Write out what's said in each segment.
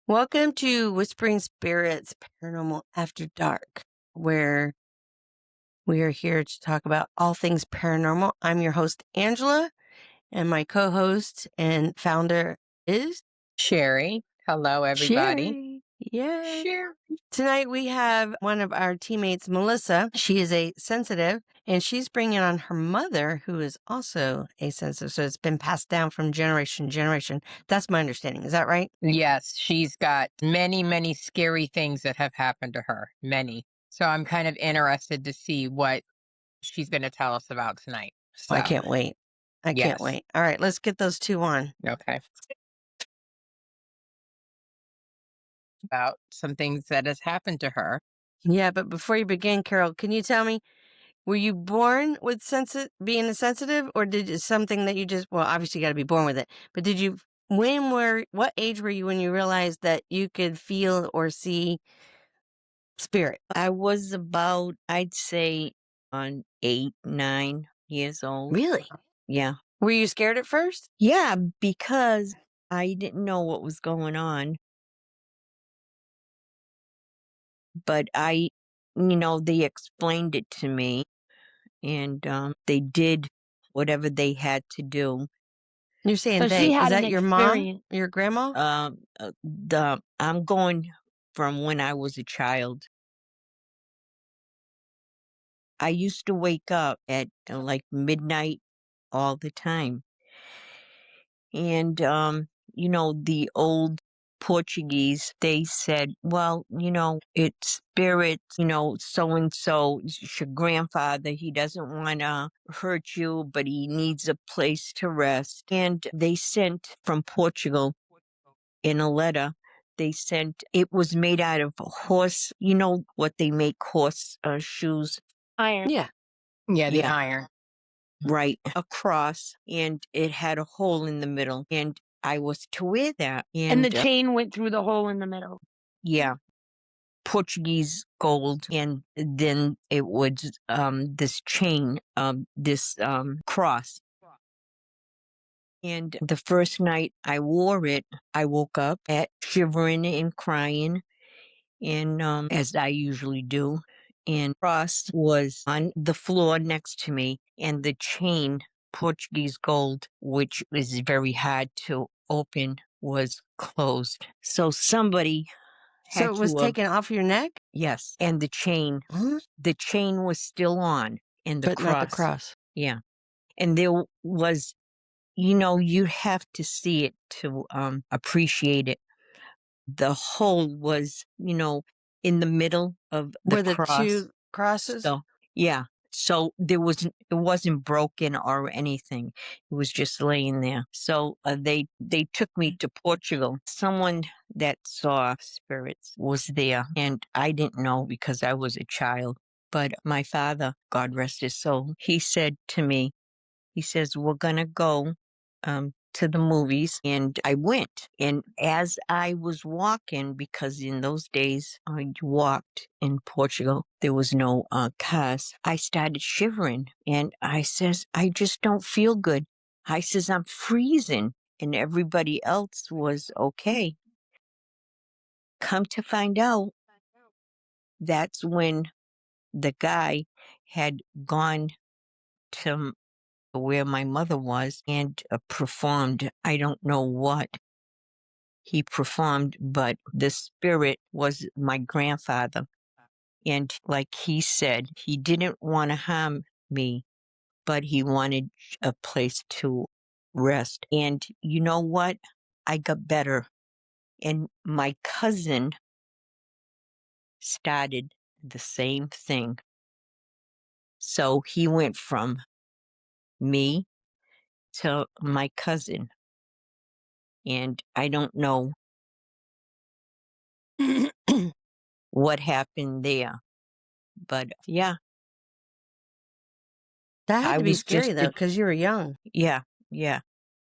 Welcome to Whispering Spirits Paranormal After Dark, where we are here to talk about all things paranormal. I'm your host, Angela, and my co-host and founder is Sherry. Hello, everybody. Sherry. Yeah. Sherry. Tonight we have one of our teammates, Melissa. She is a sensitive, and she's bringing on her mother, who is also a sensitive. So it's been passed down from generation to generation. That's my understanding. Is that right? Yes, she's got many, many scary things that have happened to her. Many. So I'm kind of interested to see what she's going to tell us about tonight. So, I can't wait. I can't Yes. wait. All right, let's get those two on. Okay. About some things that has happened to her. Yeah, but before you begin, Carol, can you tell me, were you born with being a sensitive, or did it something that you just, well, obviously you got to be born with it, but did you, what age were you when you realized that you could feel or see spirit? I was about, I'd say, on 8, 9 years old. Really? Yeah. Were you scared at first? Yeah, because I didn't know what was going on. But they explained it to me, and they did whatever they had to do. You're saying So they, she is had that an your mom, experience. your grandma? I'm going from when I was a child. I used to wake up at like midnight all the time. And, the old Portuguese, they said, well, it's spirits, so-and-so, your grandfather, he doesn't want to hurt you, but he needs a place to rest. And they sent from Portugal in a letter. It was made out of horse, what they make horse shoes. Iron. Yeah. Yeah, the Yeah. iron. Right, a cross, and it had a hole in the middle, and I was to wear that. And the chain went through the hole in the middle. Yeah, Portuguese gold, and then it was this chain, this cross. And the first night I wore it, I woke up shivering and crying, and as I usually do. And cross was on the floor next to me, and the chain, Portuguese gold, which is very hard to open, was closed. So somebody So had it was to, taken off your neck? yes, and the chain was still on, and the But cross. not the cross. Yeah, and there was, you have to see it to appreciate it. The hole was, in the middle of the Were the cross. two crosses? So, yeah. So it wasn't broken or anything. It was just laying there. So they took me to Portugal. Someone that saw spirits was there, and I didn't know because I was a child. But my father, God rest his soul, he said to me, he says, we're going to go to the movies. And I went. And as I was walking, because in those days I walked in Portugal, there was no cars, I started shivering. And I says, I just don't feel good. I says, I'm freezing. And everybody else was okay. Come to find out, that's when the guy had gone to where my mother was and performed, I don't know what he performed, but the spirit was my grandfather. And like he said, he didn't want to harm me, but he wanted a place to rest. And you know what? I got better. And my cousin started the same thing. So he went from me to my cousin. And I don't know what happened there. But yeah. That had I to be was scary, just though, because you were young. Yeah, yeah.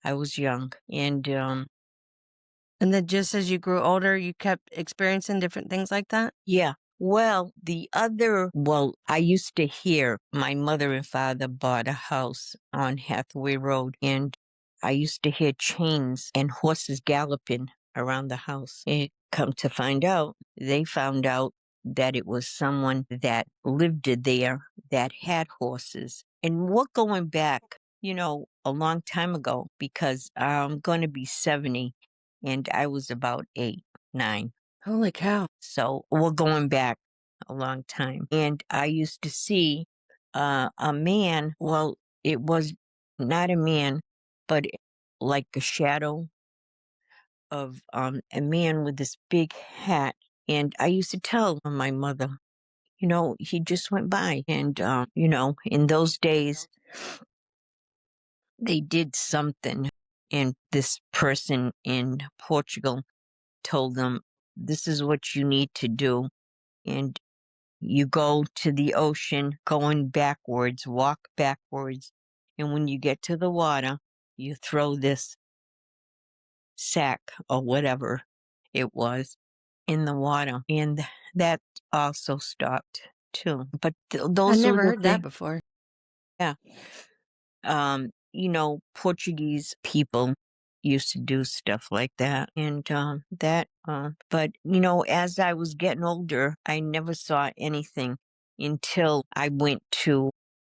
I was young. And And then just as you grew older, you kept experiencing different things like that? yeah. I used to hear my mother and father bought a house on Hathaway Road, and I used to hear chains and horses galloping around the house. And come to find out, they found out that it was someone that lived there that had horses. And we're going back, a long time ago, because I'm going to be 70 and I was about 8, 9. Holy cow. So we're going back a long time. And I used to see a man. Well, it was not a man, but like a shadow of a man with this big hat. And I used to tell my mother, he just went by. And, in those days, they did something. And this person in Portugal told them, this is what you need to do. And you go to the ocean going backwards, walk backwards. And when you get to the water, you throw this sack or whatever it was in the water. And that also stopped too. But I those were never the heard that things. before. Yeah. Portuguese people used to do stuff like that. And but as I was getting older, I never saw anything until I went to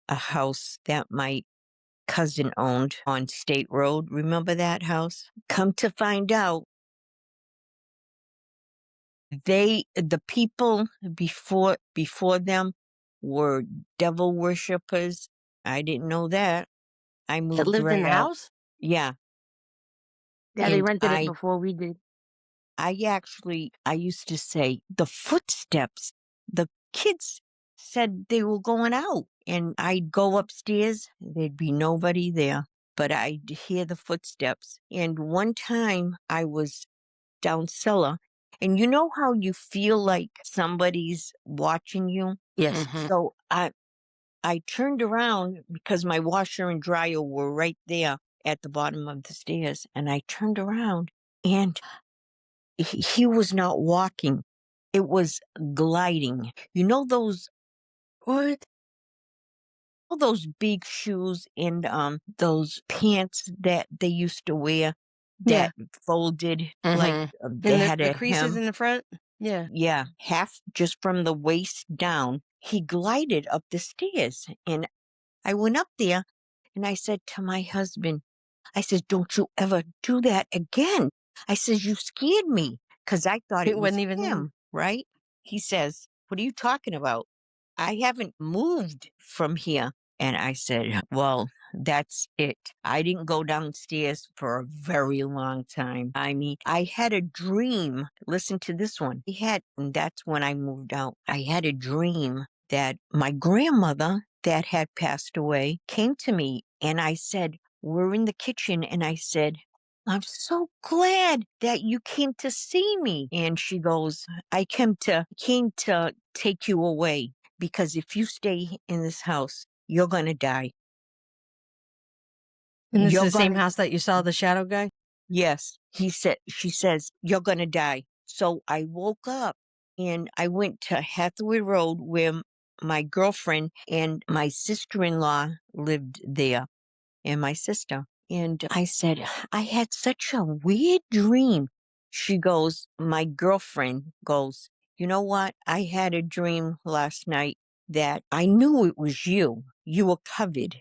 a house that my cousin owned on State Road. Remember that house? Come to find out, the people before them were devil worshippers. I didn't know that. I That moved lived in right the out. house? Yeah. Yeah, they And rented it before we did. I used to say the footsteps, the kids said they were going out, and I'd go upstairs, there'd be nobody there, but I'd hear the footsteps. And one time I was down cellar, and you know how you feel like somebody's watching you? Yes. Mhm. So I turned around because my washer and dryer were right there at the bottom of the stairs, and I turned around and he was not walking. It was gliding. You know What? all those big shoes and those pants that they used to wear Yeah. that folded like Mhm. they And had the a creases hem. in the front? Yeah. Yeah, half just from the waist down. He glided up the stairs, and I went up there and I said to my husband, I said, don't you ever do that again. I says, you scared me because I thought It it was wasn't even there. him, right? He says, what are you talking about? I haven't moved from here. And I said, well, that's it. I didn't go downstairs for a very long time. I mean, I had a dream. Listen to this one. And that's when I moved out. I had a dream that my grandmother that had passed away came to me, and I said, we're in the kitchen, and I said, I'm so glad that you came to see me. And she goes, I came to take you away, because if you stay in this house, you're going to die. And this is You're the same going to, house that you saw the shadow guy? yes, she says, you're going to die. So I woke up and I went to Hathaway Road where my girlfriend and my sister-in-law lived there, and my sister. And I said, I had such a weird dream. She goes, my girlfriend goes, you know what? I had a dream last night that I knew it was you. You were covered,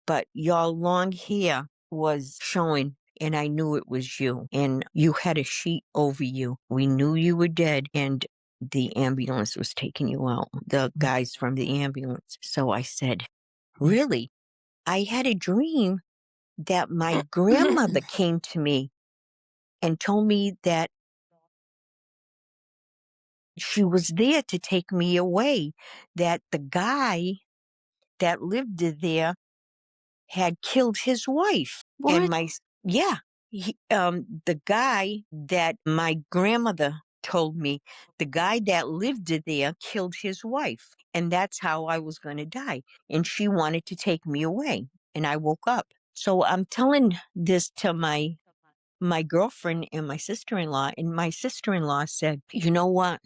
but your long hair was showing, and I knew it was you. And you had a sheet over you. We knew you were dead, and the ambulance was taking you out, the guys from the ambulance. So I said, really? I had a dream that my grandmother came to me and told me that she was there to take me away, that the guy that lived there had killed his wife. And What? yeah, the guy that my grandmother told me, the guy that lived there killed his wife. And that's how I was going to die. And she wanted to take me away. And I woke up. So I'm telling this to my girlfriend and my sister-in-law, and my sister-in-law said, "You know what?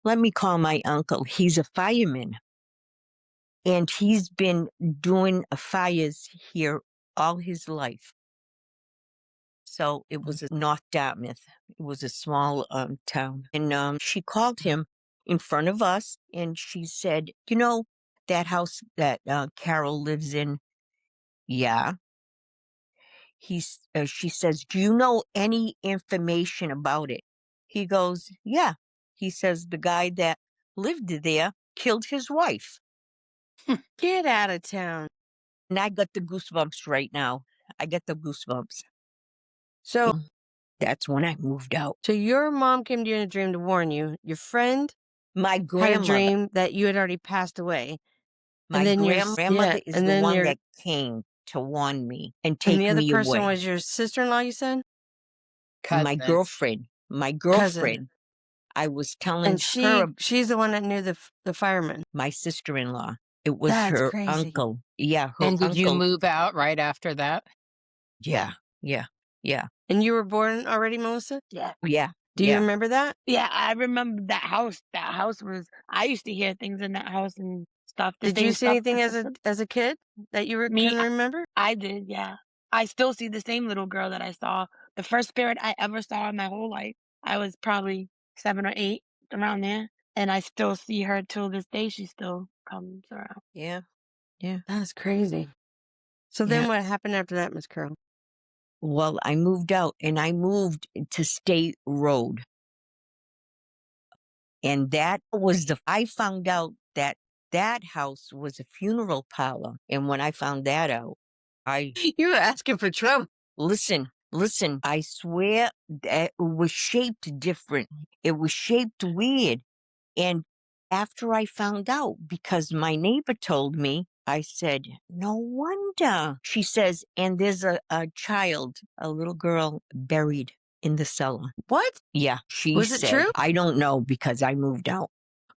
Let me call my uncle. He's a fireman, and he's been doing fires here all his life." So it was North Dartmouth. It was a small town. And she called him in front of us, and she said, "You know that house that Carol lives in?" "Yeah." She says, "Do you know any information about it?" He goes, "Yeah." He says, "The guy that lived there killed his wife." Get out of town. And I got the goosebumps right now. I get the goosebumps. So, That's when I moved out. so your mom came to you in a dream to warn you. Your friend My had a grandmother, dream that you had already passed away. my And then grandmother is and the then one your that came to warn me and and take the other me person away. was your sister-in-law, you said? My Cousin. girlfriend. I was telling And her, she's the one that knew the fireman. my sister-in-law. It was That's her crazy. uncle. Yeah, her And did you uncle. move out right after that? Yeah, yeah, yeah, And you were born already, Melissa? Yeah. yeah, Do you yeah. remember that? Yeah, I remember that house. That house was, I used to hear things in that house and stuff. The Did you same see stuff anything that as a kid that you Me, can remember? I did, yeah. I still see the same little girl that I saw. The first spirit I ever saw in my whole life. I was probably 7 or 8, around there, and I still see her till this day. She still comes around. Yeah, yeah, That's crazy. So yeah. then what happened after that, Miss Carol? Well, I moved out and I moved to State Road. And that was I found out that that house was a funeral parlor. And when I found that out, You were asking for trouble. listen, I swear that it was shaped different. It was shaped weird. And after I found out, because my neighbor told me, I said, "No wonder." She says, "And there's a child, a little girl buried in the cellar." What? Yeah, she Was it said. true? I don't know because I moved out.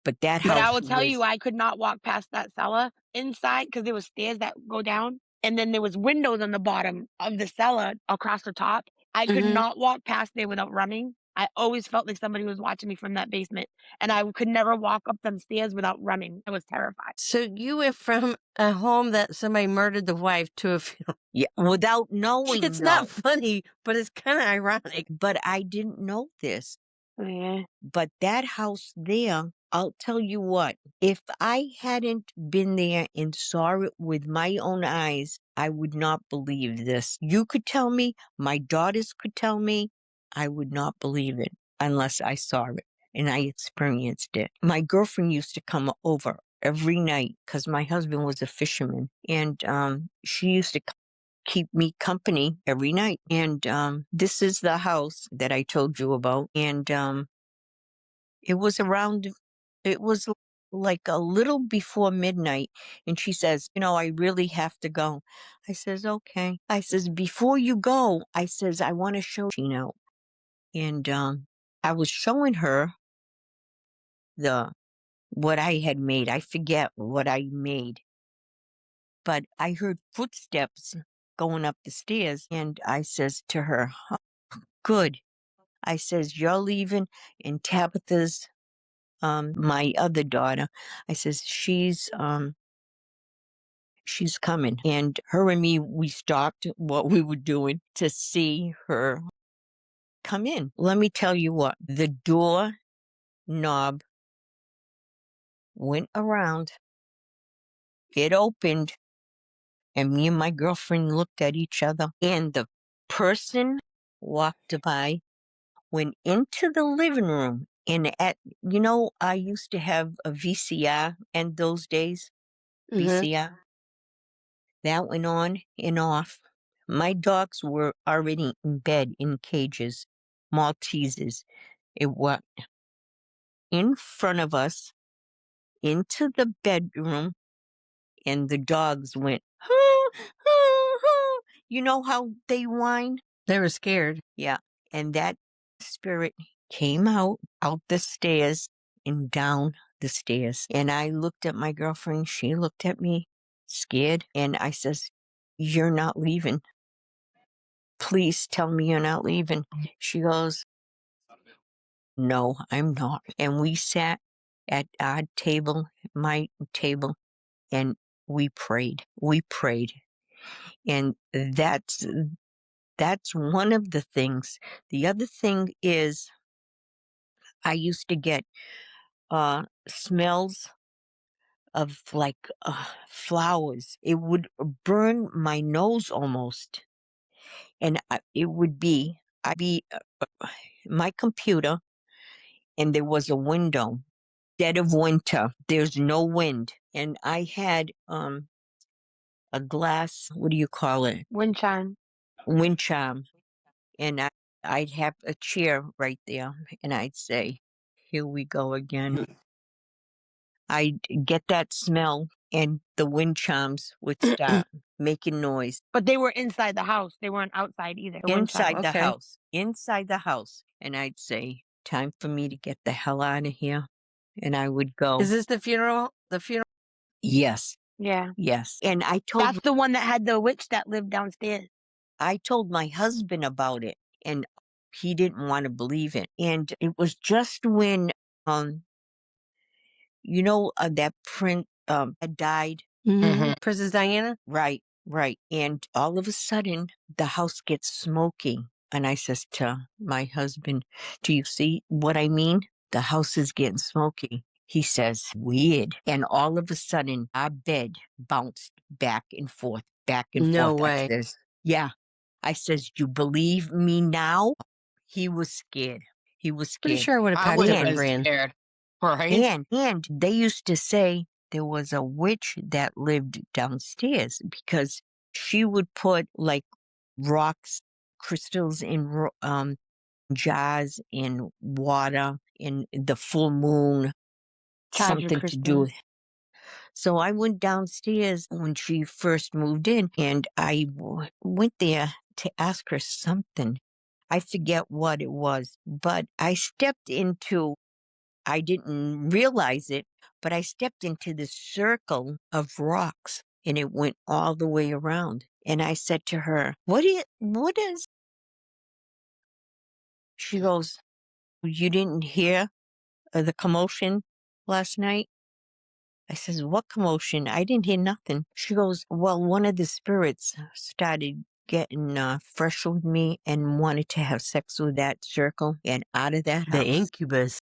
But that But I house will tell you, was, I could not walk past that cellar inside because there was stairs that go down, and then there was windows on the bottom of the cellar across the top. I could Mhm. not walk past there without running. I always felt like somebody was watching me from that basement, and I could never walk up them stairs without running. I was terrified. So you went from a home that somebody murdered the wife to a funeral. yeah, without knowing. It's not funny, but it's kind of ironic. But I didn't know this. Yeah. But that house there, I'll tell you what, if I hadn't been there and saw it with my own eyes, I would not believe this. You could tell me, my daughters could tell me, I would not believe it unless I saw it and I experienced it. My girlfriend used to come over every night because my husband was a fisherman, and she used to keep me company every night. And this is the house that I told you about. And it was like a little before midnight. And she says, "I really have to go." I says, "Okay." I says, "Before you go," I says, "I want to show you." And I was showing her what I had made. I forget what I made, but I heard footsteps going up the stairs. And I says to her, "Huh, good." I says, "You're leaving." And Tabitha's my other daughter, I says, she's coming. And her and me, we stopped what we were doing to see her come in. Let me tell you what, the door knob went around, it opened, and me and my girlfriend looked at each other, and the person walked by, went into the living room. And I used to have a VCR in those days, Mhm. VCR. That went on and off. My dogs were already in bed in cages, Maltesers. It was in front of us into the bedroom, and the dogs went, "Hoo, hoo, hoo." You know how they whine? They were scared. Yeah. And that spirit came out the stairs and down the stairs. And I looked at my girlfriend. She looked at me, scared. And I says, you're not leaving. Please tell me you're not leaving. She goes, no, I'm not. And we sat at our table, my table, and we prayed. We prayed. And that's one of the things. The other thing is I used to get smells of like flowers. It would burn my nose almost. And I'd be my computer, and there was a window. Dead of winter, there's no wind, and I had a glass. What do you call it? Wind chime. Wind chime, and I'd have a chair right there, and I'd say, "Here we go again." I'd get that smell, and the wind chimes would start making noise. But they were inside the house. They weren't outside either. The wind chime. Inside the Okay. house. Inside the house. And I'd say, time for me to get the hell out of here. And I would go, Is this the funeral? The funeral? yes, Yeah. yes. And I told That's the one that had the witch that lived downstairs. my husband about it, and he didn't want to believe it. And it was just when that prince had died. Mm-hmm. Princess Diana? Right, right. And all of a sudden, the house gets smoky. And I says to my husband, do you see what I mean? The house is getting smoky. He says, weird. And all of a sudden, our bed bounced back and forth, back and No forth. way. I says, yeah. I says, you believe me now? He was scared. He was Pretty scared. sure I would have I packed would up have and been ran. scared. Right? And they used to say there was a witch that lived downstairs because she would put like rocks, crystals in jars in water in the full moon, Charge your something to do crystals. with. So I went downstairs when she first moved in, and I went there to ask her something. I forget what it was, but I didn't realize it, but I stepped into this circle of rocks, and it went all the way around. And I said to her, what is? She goes, you didn't hear the commotion last night? I says, what commotion? I didn't hear nothing. She goes, well, one of the spirits started getting fresh with me and wanted to have sex with that circle and out of that The house. incubus.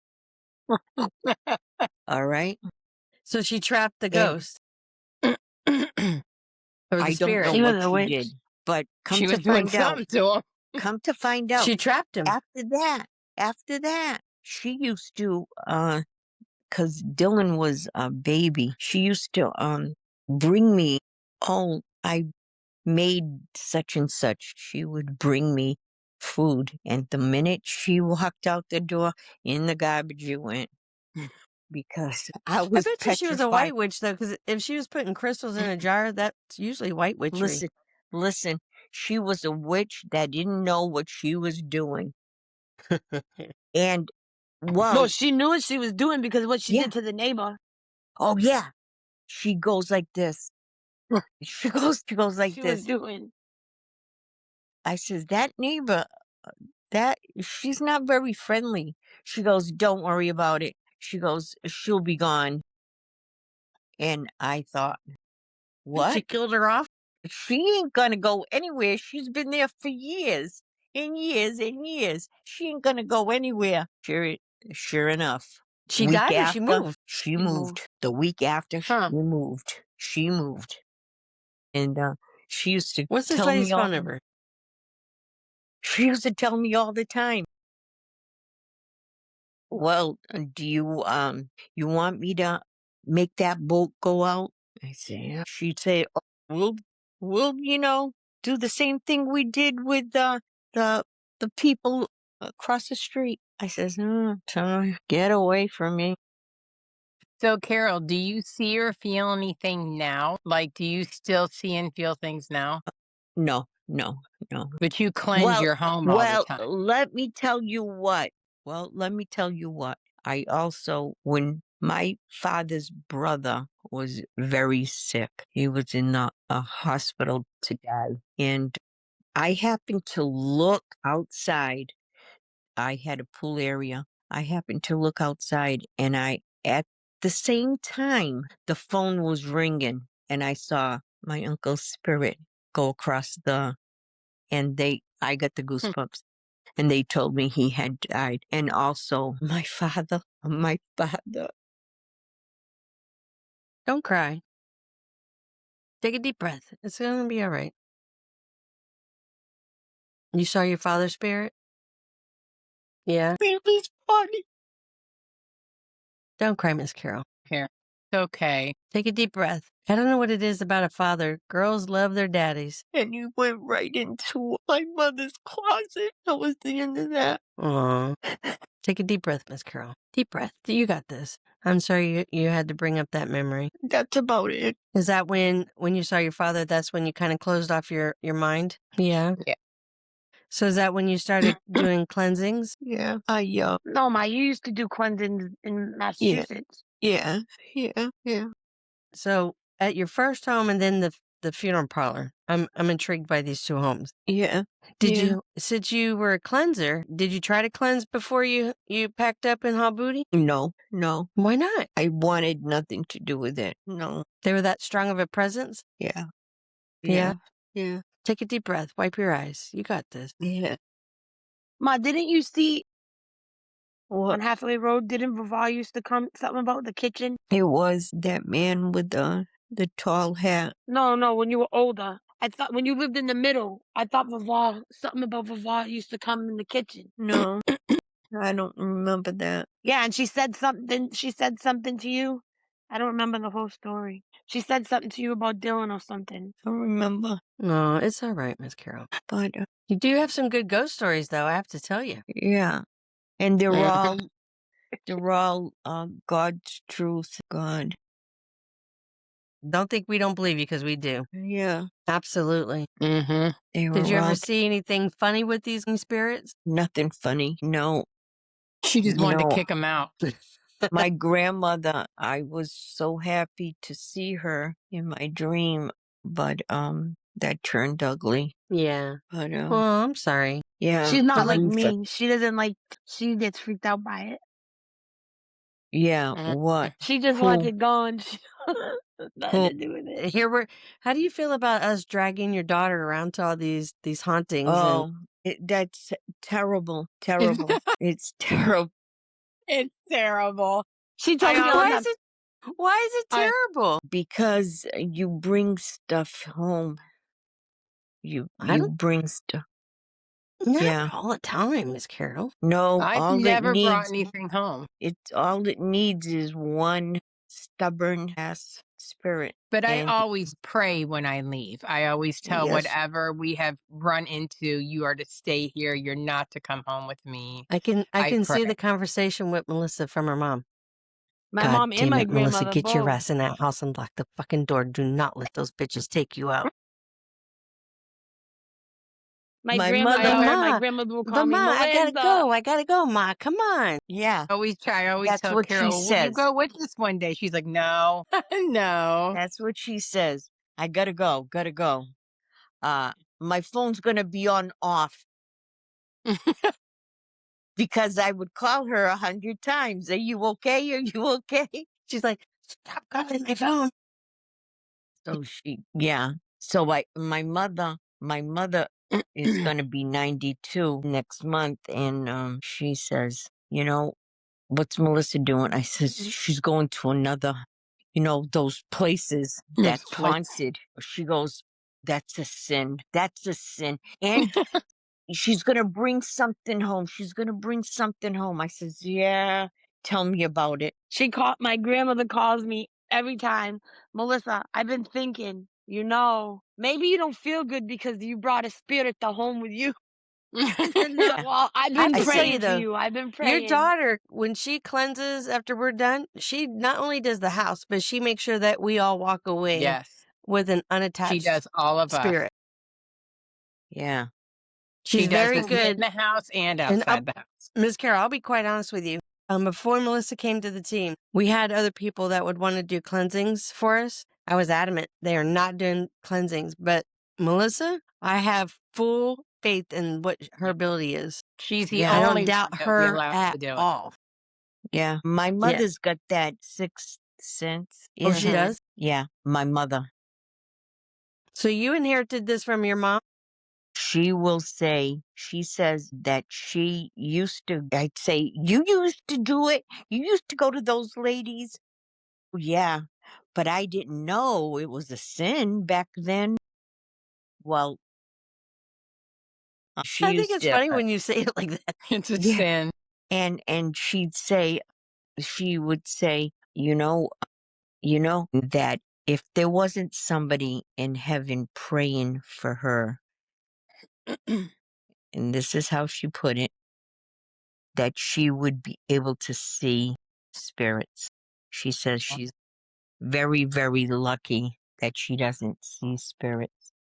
All right. So she trapped the And ghost. Or the I don't spirit. know She was what a she witch. did, but She was doing something to him. come to find out, She trapped him. after that, she used to, cause Dylan was a baby, she used to, bring me, oh, I made such and such. She would bring me food. And the minute she walked out the door, in the garbage it went. Because I I was bet you she was a petrified. white witch, though, because if she was putting crystals in a jar, that's usually white witchery. Listen, she was a witch that didn't know what she was doing. And, No, well, she knew what she was doing because what she Yeah. did to the neighbor. oh yeah, she goes like this. She goes like She was this. doing. I says, that neighbor, she's not very friendly. She goes, don't worry about it. She goes, she'll be gone. And I thought, what? She killed her off? She ain't gonna go anywhere. She's been there for years and years and years. She ain't gonna go anywhere. Sure enough. She week died or she after, moved? She moved. The week after, Huh. She moved. And she used to What's this tell lady's me all phone number? She used to tell me all the time. Well, do you want me to make that boat go out? I say, yeah. She'd say, oh, we'll do the same thing we did with the people across the street. I says, get away from me. So, Carol, do you see or feel anything now? Like, do you still see and feel things now? No. But you cleanse your home all the time. let me tell you what. I also, when My father's brother was very sick. He was in a hospital to die. And I happened to look outside. I had a pool area. I happened to look outside and at the same time, the phone was ringing and I saw my uncle's spirit go across and I got the goosebumps. And they told me he had died. And also my father. Don't cry. Take a deep breath. It's going to be all right. You saw your father's spirit? Yeah. It's funny. Don't cry, Miss Carol. Here. It's okay. Take a deep breath. I don't know what it is about a father. Girls love their daddies. And you went right into my mother's closet. That was the end of that. Aw. Take a deep breath, Miss Carol. Deep breath. You got this. I'm sorry you had to bring up that memory. That's about it. Is that when you saw your father, that's when you kind of closed off your mind? Yeah. Yeah. So is that when you started doing cleansings? Yeah. No, Ma, you used to do cleansings in Massachusetts. Yeah. So at your first home and then the funeral parlor. I'm intrigued by these two homes. Yeah. Did you, since you were a cleanser, did you try to cleanse before you packed up in Hall Booty? No. Why not? I wanted nothing to do with it. No. They were that strong of a presence? Yeah. Yeah. Yeah. Take a deep breath. Wipe your eyes. You got this. Yeah. Ma, didn't you see What? on Hathaway Road, didn't Vival used to come, something about the kitchen? It was that man with the tall hat. No, when you were older. I thought when you lived in the middle, I thought something about Vival used to come in the kitchen. No. I don't remember that. Yeah, and she said something to you. I don't remember the whole story. She said something to you about Dylan or something. I don't remember. No, it's all right, Miss Carol. But You do have some good ghost stories, though, I have to tell you. yeah. And they're Yeah. all God's truth. God. Don't think we don't believe you, because we do. Yeah. Absolutely. Mm-hmm. They were Did you ever all see anything funny with these spirits? nothing funny. No. She just wanted No. to kick him out. My grandmother, I was so happy to see her in my dream, but that turned ugly. Yeah. But Well, I'm sorry. yeah. She's not But like like- me. She gets freaked out by it. Yeah, Mm. what? She just Who? wants it gone. Nothing Who? to do with it. How do you feel about us dragging your daughter around to all these hauntings? Oh, that's terrible. Terrible. It's terrible. It's terrible. She told me And all why the is it I- terrible? Because you bring stuff home. You don't- bring stuff. Not Yeah. all the time, Miss Carol. No, I've all never it brought needs, anything home. all it needs is one stubborn ass spirit. But I And- always pray when I leave. I always tell Yes. whatever we have run into, you are to stay here. You're not to come home with me. I can I see pray. the conversation with Melissa from her mom. my God mom and damn my it, Melissa, grandmother get your both. ass in that house and lock the fucking door. Do not let those bitches take you out. My My grandmother, mother- my Ma, grandmother will But call me Ma, I gotta Melinda. go, Ma. Come on. Yeah, I always That's tell what she Carol, will you says. go with us one day? She's like, no, no. that's what she says. I gotta go. My phone's gonna be on off because I would call her 100 times. Are you okay? Are you okay? She's like, stop calling my phone. So So my mother is gonna be 92 next month, and she says, what's Melissa doing? I says she's going to another, those places that's Those places. haunted. She goes, that's a sin. That's a sin. And she's gonna bring something home. I says, yeah, tell me about it. My grandmother calls me every time. Melissa, I've been thinking, maybe you don't feel good because you brought a spirit to home with you. I said, no, Yeah. well, I've I been have to tell you, praying for though, you. I've been praying. Your daughter, when she cleanses after we're done, she not only does the house, but she makes sure that we all walk away Yes, with an she unattached does all of us. spirit. Yeah. She's She does very it good. in the house and And outside the house. Ms. Carol, I'll be quite honest with you. Before Melissa came to the team, we had other people that would want to do cleansings for us. I was adamant they are not doing cleansings, but Melissa, I have full faith in what her ability is. She's the Yeah. I only don't doubt one that we her allow at to do it. all. Yeah. My Yeah. mother's got that sixth sense. Oh, she in her. does? Yeah, my mother. So you inherited this from your mom? She will say, she says that she used to, I'd say, you used to do it. You used to go to those ladies. Yeah, but I didn't know it was a sin back then. Well, she I think used it's to, funny when you say it like that. It's a yeah, sin. and she would say, you know that if there wasn't somebody in heaven praying for her, and this is how she put it, that she would be able to see spirits. She says she's very, very lucky that she doesn't see spirits.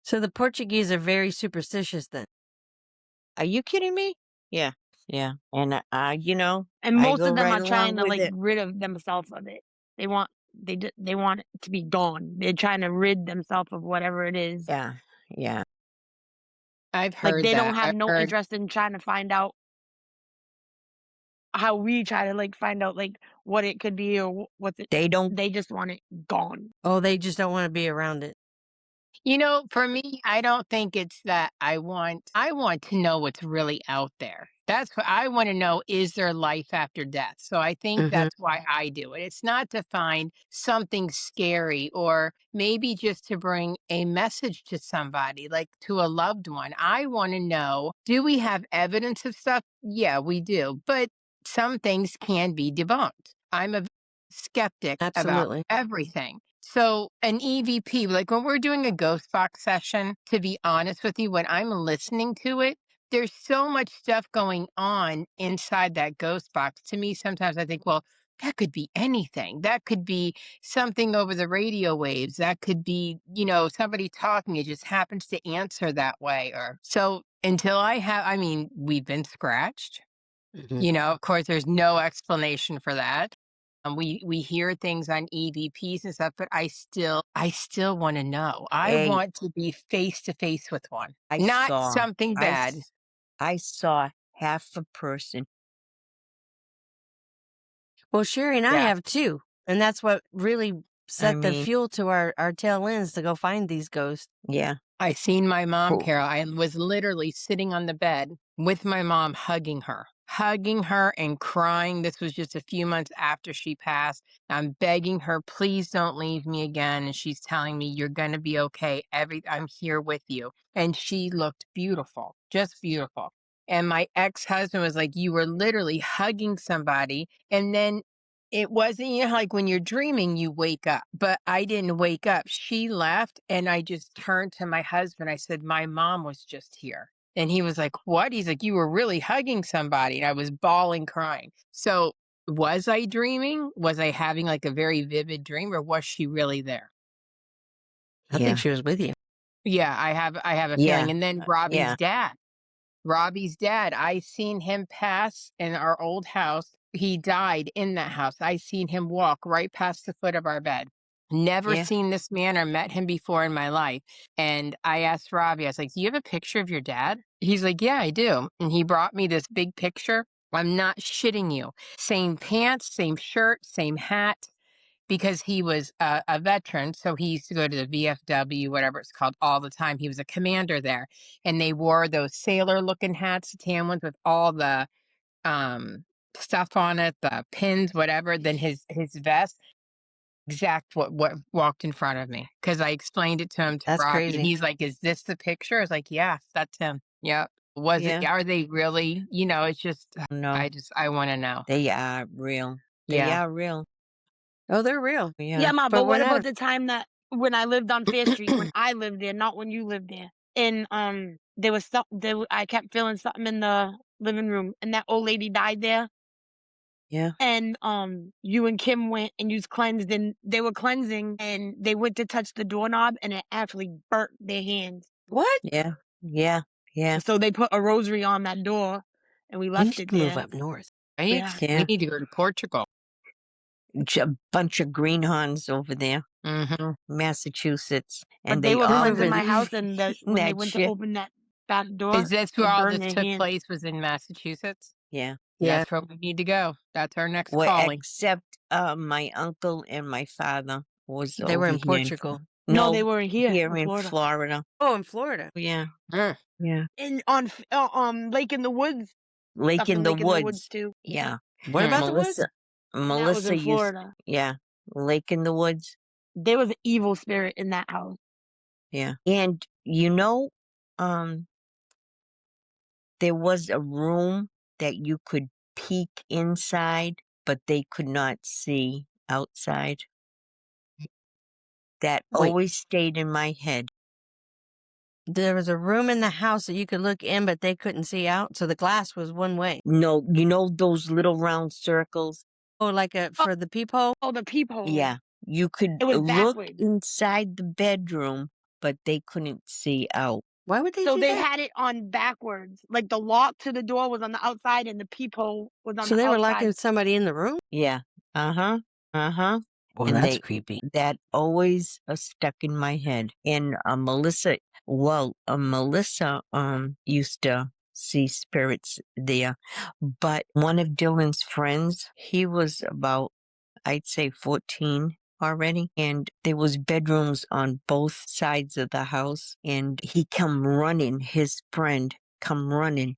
So the Portuguese are very superstitious then. Are you kidding me? Yeah, yeah. And And I most go of them right are trying along to with like it. rid of themselves of it. They want they want it to be gone. They're trying to rid themselves of whatever it is. Yeah, yeah. I've Like heard they don't that. have I've no heard interest in trying to find out how we try to like find out like what it could be or what's it. They don't. They just want it gone. Oh, they just don't want to be around it. For me, I don't think it's that I want to know what's really out there. That's what I want to know, is there life after death? So I think Mhm. that's why I do it. It's not to find something scary or maybe just to bring a message to somebody, like to a loved one. I want to know, do we have evidence of stuff? Yeah, we do. But some things can be debunked. I'm a skeptic about Absolutely. everything. So an EVP, like when we're doing a ghost box session, to be honest with you, when I'm listening to it, there's so much stuff going on inside that ghost box. To me, sometimes I think, well, that could be anything. That could be something over the radio waves. That could be, somebody talking. It just happens to answer that way. Or so until we've been scratched. Mhm. Of course, there's no explanation for that. We hear things on EVPs and stuff, but I still want to know. I Hey, want to be face to face with one, I not saw. something I bad. s- I saw half a person. Well, Sherry and I Yeah. have too. And that's what really I set the mean, fuel to our tail ends to go find these ghosts. yeah. I seen my mom, Cool. Carol. I was literally sitting on the bed with my mom, hugging her and crying. This was just a few months after she passed. I'm begging her, please don't leave me again. And she's telling me, you're going to be okay. I'm here with you. And she looked beautiful, just beautiful. And my ex-husband was like, you were literally hugging somebody. And then it wasn't, like when you're dreaming, you wake up, but I didn't wake up. She left, and I just turned to my husband. I said, my mom was just here. And he was like, what? He's like, you were really hugging somebody. And I was bawling, crying. So was I dreaming? Was I having like a very vivid dream, or was she really there? I Yeah. think she was with you. Yeah, I have a Yeah. feeling. And then Robbie's dad, I seen him pass in our old house. He died in that house. I seen him walk right past the foot of our bed. Never Yeah. seen this man or met him before in my life. And I asked Robbie, I was like, do you have a picture of your dad? He's like, yeah, I do. And he brought me this big picture. I'm not shitting you. Same pants, same shirt, same hat, because he was a veteran. So he used to go to the VFW, whatever it's called, all the time. He was a commander there. And they wore those sailor looking hats, tan ones with all the stuff on it, the pins, whatever. Then his vest, exact what walked in front of me. Because I explained it to him, to That's Robbie. And crazy. he's like, is this the picture? I was like, yeah, that's him. Yep. Yeah. Are they really? It's just, No, I want to know. they are real. They Yeah. are real. Oh, they're real. Yeah. Yeah, Ma, But but we're what not. about the time that when I lived on Fair Street, when I lived there, not when you lived there, and there was I kept feeling something in the living room, and that old lady died there, Yeah. and you and Kim went and you cleansed, and they were cleansing, and they went to touch the doorknob, and it actually burnt their hands. What? Yeah. Yeah. Yeah. So they put a rosary on that door, and we We left need it to move there. up north. Right? Yeah. We Yeah. need to go to Portugal. A bunch of greenhorns over there, Mm-hmm. Massachusetts, But and they they were all cleansing my moving. house, and when they that went to shit. open that back door, Is this where it all burned this their took hands. place? Was in Massachusetts? Yeah. Yeah. That's where we need to go. That's our next Well, calling. except my uncle and my father was They were over in here Portugal. No, they No, were here here in in Florida. Florida. Oh, in Florida. Yeah, Mm. yeah. And on Lake in the Woods, Lake stuff in in the Lake in the Woods Woods. too. Yeah. What Hmm. about the woods? Melissa And that was Melissa in used Florida. yeah, Lake in the Woods. There was an evil spirit in that house. Yeah. And um there was a room that you could peek inside, but they could not see outside. That Wait. always stayed in my head. There was a room in the house that you could look in, but they couldn't see out. So the glass was one way. No, you know those little round circles? Oh, like for the peephole? Oh, the peephole. Yeah. You could It was look backwards. inside the bedroom, but they couldn't see out. Why would they So do they that? had it on backwards. Like the lock to the door was on the outside and the peephole was on So the they were outside. locking somebody in the room? Yeah. Uh-huh. Uh-huh. Well, And that's creepy. that always stuck in my head. And Melissa used to see spirits there. But one of Dylan's friends, he was about, I'd say 14 already. And there was bedrooms on both sides of the house. And he come running, his friend come running.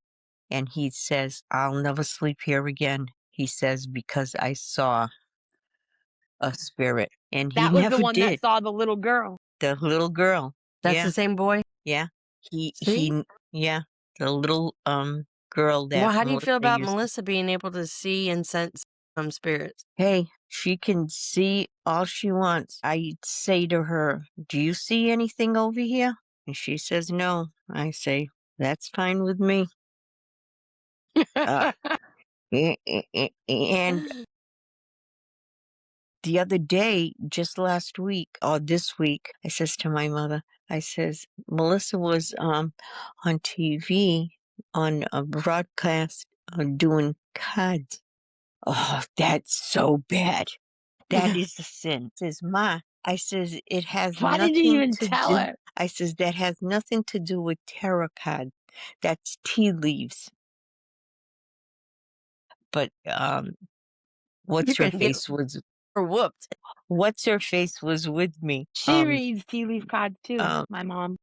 And he says, I'll never sleep here again. He says, because I saw a spirit. And he That was never the one did. that saw the little girl. The little girl. That's Yeah. the same boy? Yeah. See? Yeah. The little girl that Well, how do you feel Melissa about used to- Melissa being able to see and sense spirits? Hey, she can see all she wants. I say to her, do you see anything over here? And she says no. I say, that's fine with me. Uh, and the other day, just last week or this week, I says to my mother, I says, Melissa was on TV on a broadcast doing cards. Oh, that's so bad. That is a sin. Says, Ma, I says, it has Why nothing did you even to tell do. her? I says, that has nothing to do with tarot cards. That's tea leaves. But what's her You're gonna get face was her whooped. what's her face was with me. She reads tea leaf cards too, um, my mom.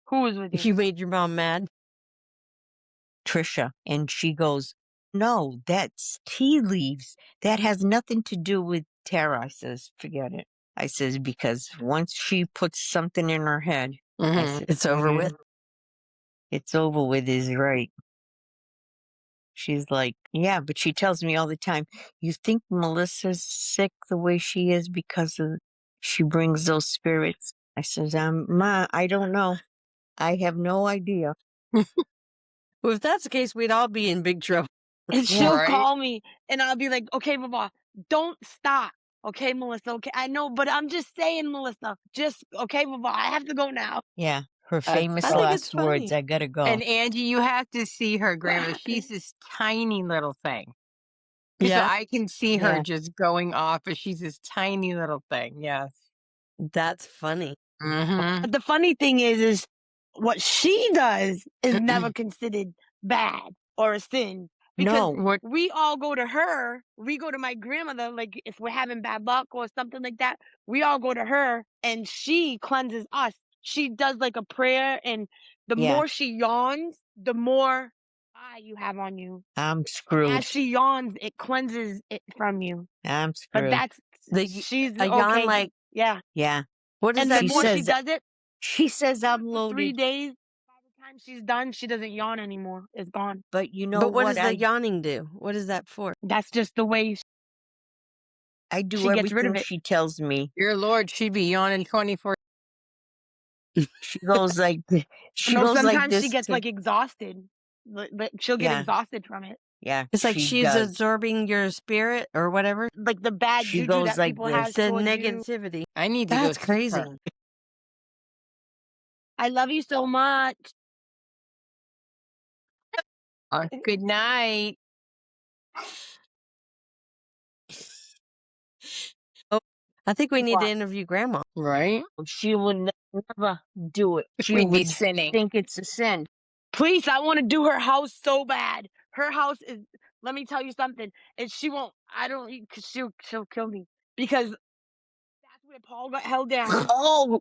Who was with you? You made your mom mad. Trisha, and she goes, no, that's tea leaves. That has nothing to do with tarot. I says, forget it. I says, because once she puts something in her head, I said, It's over with. it's over with is right. She's like, yeah, but she tells me all the time, you think Melissa's sick the way she is because she brings those spirits? I says, Ma, I don't know. I have no idea. Well, if that's the case, we'd all be in big trouble. And she'll Right. call me and I'll be like, okay, Baba, don't stop. Okay, Melissa. Okay, I know, but I'm just saying, Melissa. Just okay, Baba. I have to go now. Yeah, her famous I think last it's words, funny. I gotta go. And Angie, you have to see her, Grandma. She's this tiny little thing. So Yeah, I can see her Yeah. just going off, but she's this tiny little thing. Yes. that's funny. Mm-hmm. But the funny thing is what she does is never considered bad or a sin. Because No, What? we all go to her. We go to my grandmother, like if we're having bad luck or something like that, we all go to her and she cleanses us. She does like a prayer, and the Yeah. more she yawns, the more eye you have on you. I'm screwed. As she yawns, it cleanses it from you. I'm But screwed. that's The she's a yawn okay. like Yeah. Yeah. what is And that? the She more she says- does it, She says I'm for 3 loaded. days, by the time she's done, she doesn't yawn anymore. It's gone. But you know But what does I the yawning do? What is that for? That's just the way do she gets rid of everything it. she tells me. Your Lord, she'd be yawning 24. She goes like she No, goes like sometimes this. she gets to- like exhausted. But she'll get Yeah. exhausted from it. yeah, It's like she she's does. absorbing your spirit or whatever. Like the bad She juju goes that like people this. have The towards you. negativity. I need to That's go see crazy. her. I love you so much. Good night. Oh, I think we need to What? interview Grandma. Right? She would never do it. She We'd be would sinning. think it's a sin. Please, I want to do her house so bad. Her house is. Let me tell you something. And she won't. I don't. Cause she'll kill me because that's where Paul got held down. Oh,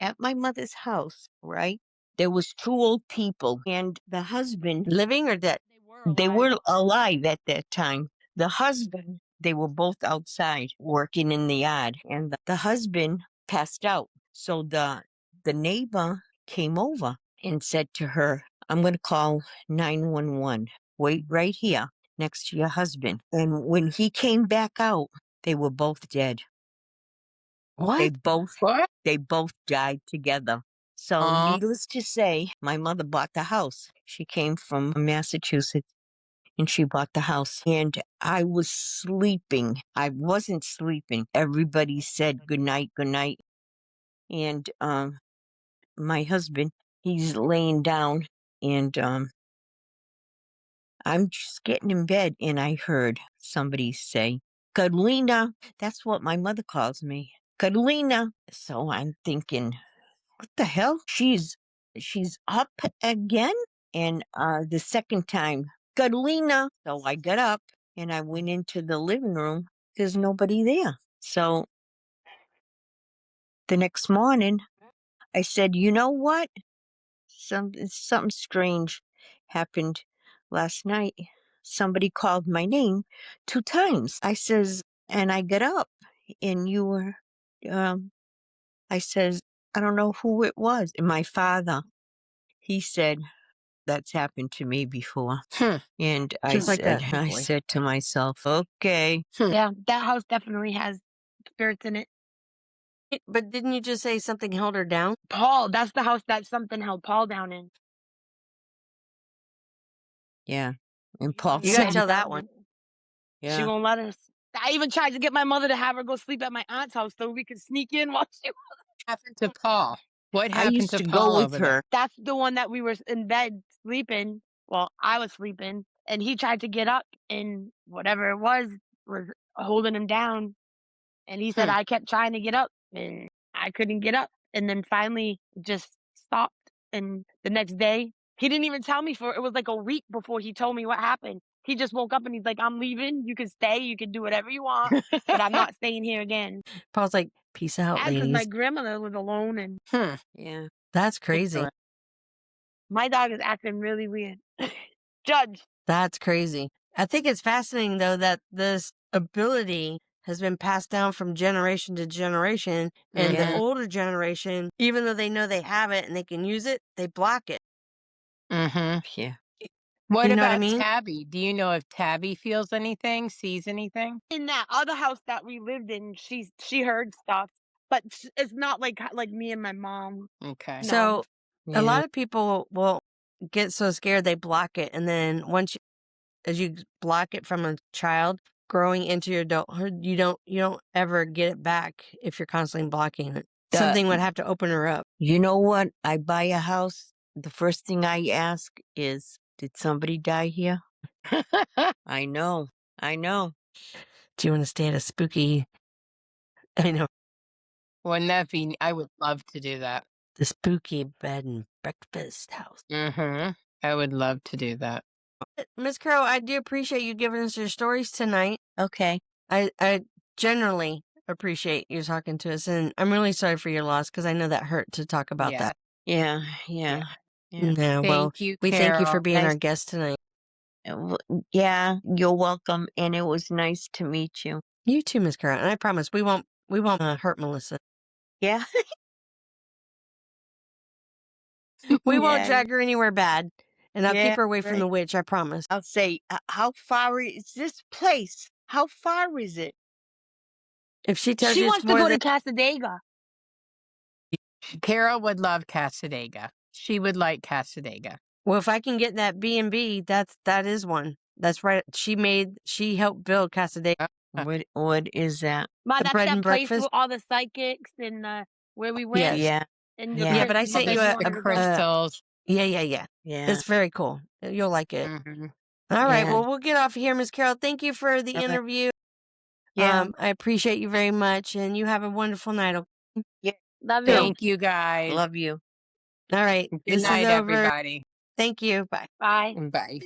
at my mother's house, right? There was 2 old people, and the husband, Living or dead? they were alive at that time. The husband, they were both outside working in the yard, and the husband passed out. So the neighbor came over and said to her, "I'm going to call 911. Wait right here next to your husband." And when he came back out, they were both dead. They What? both died together. So Aw. needless to say, my mother bought the house. She came from Massachusetts and she bought the house. And I was sleeping. I wasn't sleeping. Everybody said good night, good night. And my husband, he's laying down, and I'm just getting in bed, and I heard somebody say, "Carolina." That's what my mother calls me, Carolina. So I'm thinking, what the hell? She's up again? And the second time, "Carolina." So I got up and I went into the living room. There's nobody there. So the next morning, I said, "You know what? Something strange happened last night. Somebody called my name 2 times." I says, and I got up, and you were, I says, "I don't know who it was." And my father, he said, "That's happened to me before." Hmm. And I Just like said, that. I Boy. said to myself, okay. Yeah, that house definitely has spirits in it. But didn't you just say something held her down? Paul, that's the house that something held Paul down in. Yeah. And Paul You gotta said, tell that one. She yeah. won't let us. I even tried to get my mother to have her go sleep at my aunt's house so we could sneak in while she. Happened to Paul? What I happened used to to Paul go with over there? her. That's the one that we were in bed sleeping. Well, I was sleeping, and he tried to get up, and whatever it was holding him down. And he said, I kept trying to get up, and I couldn't get up. And then finally just stopped. And the next day, he didn't even tell me it was like a week before he told me what happened. He just woke up and he's like, "I'm leaving. You can stay. You can do whatever you want, but I'm not staying here again." Paul's like, peace out, Because my ladies. grandmother was alone, and Yeah. That's crazy. Interesting. my dog is acting really weird. Judge. That's crazy. I think it's fascinating, though, that this ability has been passed down from generation to generation. And the Yeah. older generation, even though they know they have it and they can use it, they block it. Mm-hmm. Yeah. What You know what I about mean? Tabby? Do you know if Tabby feels anything, sees anything? In that other house that we lived in, she heard stuff, but it's not like me and my mom. Okay. No. So Yeah. a lot of people will get so scared they block it. And then as you block it from a child growing into your adulthood, you don't ever get it back if you're constantly blocking it. Something would have to open her up. You know what? I buy a house. The first thing I ask is, did somebody die here? I know. Do you want to stay at a spooky? I know, Wouldn't that be? I would love to do that. the spooky bed and breakfast house. Mm-hmm. I would love to do that. Miss Crow, I do appreciate you giving us your stories tonight. Okay. I generally appreciate you talking to us, and I'm really sorry for your loss because I know that hurt to talk about Yeah. that. Yeah. Yeah. Yeah, well, Thank you, we thank you for Carol. being our Nice. guest tonight. Yeah, you're welcome. And it was nice to meet you. You too, Miss Crow, and I promise we won't hurt Melissa. Yeah. We won't Yeah. drag her anywhere bad, and I'll Yeah, keep her away from right. the witch. I promise. I'll say, how far is this place? How far is it? If she tells She you wants it's to more go than to Casadega. Carol would love Casadega. She would like Casadega. well, if I can get that B&B, that is one. That's right. She helped build Casadega. What is that? Ma, The that's bread that and place breakfast? with all the psychics and where we went. Yes. Yeah. And Yeah. Yeah, but I you sent said you you a wanted to go. crystals. Yeah. Yeah. It's very cool. You'll like it. Mhm. All right. Yeah. Well, we'll get off here, Miss Carol. Thank you for the All right. interview. Yeah. I appreciate you very much, and you have a wonderful night. Love you. Thank you, guys. Love you. All right. Good This is night, over. everybody. Thank you. Bye. Bye. Bye.